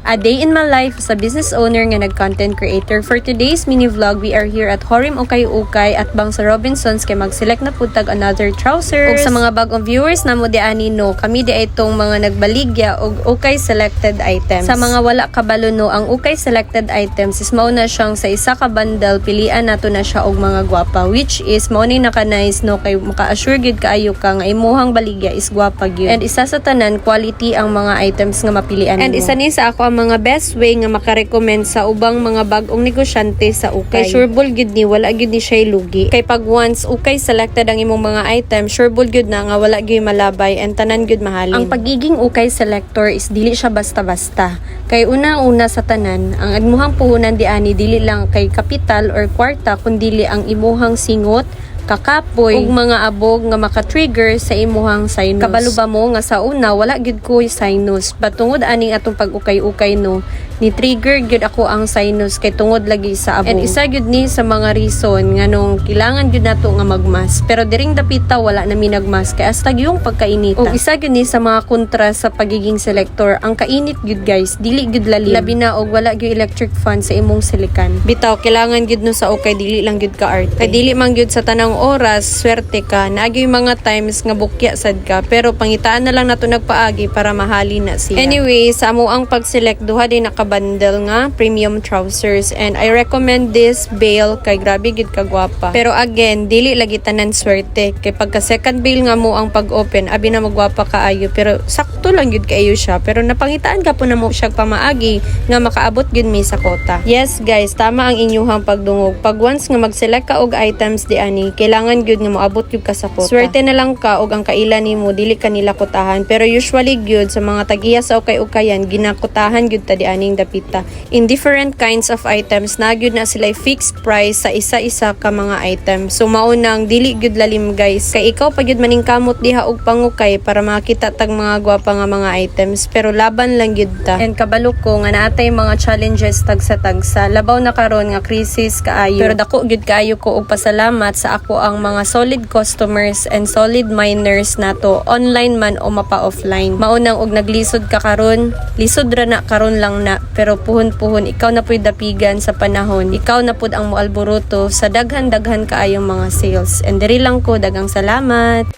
A day in my life as a business owner nga nag-content creator. For today's mini vlog, we are here at Horim Ukay-Ukay at bang sa Robinsons kay mag-select na putag another trousers. Ug sa mga bagong viewers na mo di ani no, kami di ay itong mga nagbaligya og Ukay selected items. Sa mga wala kabalo no, ang Ukay selected items is mao na siyang sa isa ka bundle, pilian nato na siya og mga gwapa, which is mao ni naka-nice no, kay maka-assure gid kaayo ka nga imuhang baligya is gwapa gyud. And isa sa tanan, quality ang mga items nga mapilian mo. And isa ni sa ako ang mga best way nga makarecommend sa ubang mga bagong negosyante sa Ukay. Kay sureball gyud ni wala gyud ni siya lugi. Kay pag once Ukay selected ang imong mga item, sureball gyud na nga wala gyud malabay and tanan gyud mahalin. Ang pagiging Ukay selector is dili siya basta-basta. Kay una-una sa tanan, ang agmuhang puhunan di ani dili lang kay kapital or kwarta kundi ang imuhang singot, kakapoy ug mga abog nga maka-trigger sa imuhang sinus. Kabalo ba mo nga sa una wala gyud ko sinus, patungod aning atong pag-ukay-ukay no, ni trigger gyud ako ang sinus kay tungod lagi sa abog. And isa gyud ni sa mga reason nga nung kailangan gyud nato nga magmas, pero diring dapita wala na mi nagmas kay hasta yung pagkainita. Ug isa gyud ni sa mga kontra sa pagiging selector, ang kainit gyud guys, dili gyud lalim. Labi na og wala gyud electric fan sa imong silikan. Bitaw kailangan gyud no sa Ukay dili lang gyud ka arte. Kay dili man gyud sa tanang oras swerte ka, naagi mga times nga bukya sad ka, pero pangitaan na lang nato nagpaagi para mahali na siya. Anyway, sa amo ang pag-select duha din nakabundle nga premium trousers, and I recommend this bale kay grabe gid ka gwapa. Pero again, dili lagi tanan swerte kay pagka second bale nga mo ang pag-open, abi na magwapa kaayo, pero sakto lang gid kaayo siya, pero napangitaan ka po na mo siya pamaagi nga makaabot gid mi sa kota. Yes guys, tama ang inyuhang pagdungog. Pag once nga mag-select ka og items di ani, kailangan gyud nga moabot gyud ka sa kota. Swerte na lang ka og ang kaila nimo dili kanila kotahan, pero usually gyud sa mga tag-iya sa Ukay-Ukayan ginakotahan gyud ta di aning dapita. In different kinds of items na gyud na sila fixed price sa isa-isa ka mga items. So maunang dili gyud lalim guys, kay ikaw pa gyud maning kamot diha og pangukay para makita tag mga gwapa nga mga items, pero laban lang gyud ta. And kabalo ko nga naatay mga challenges tagsa-tagsa, labaw na karon nga crisis kaayo, pero dako gyud kaayo ko og pasalamat sa ako ang mga solid customers and solid miners nato, online man o mapa-offline. Maunang og naglisod ka karon, lisod ra na karon lang na, pero puhon-puhon ikaw na pud dapigan sa panahon, ikaw na pud ang moalboruto sa daghan-daghan kaayong mga sales. And diri lang ko, dagang salamat.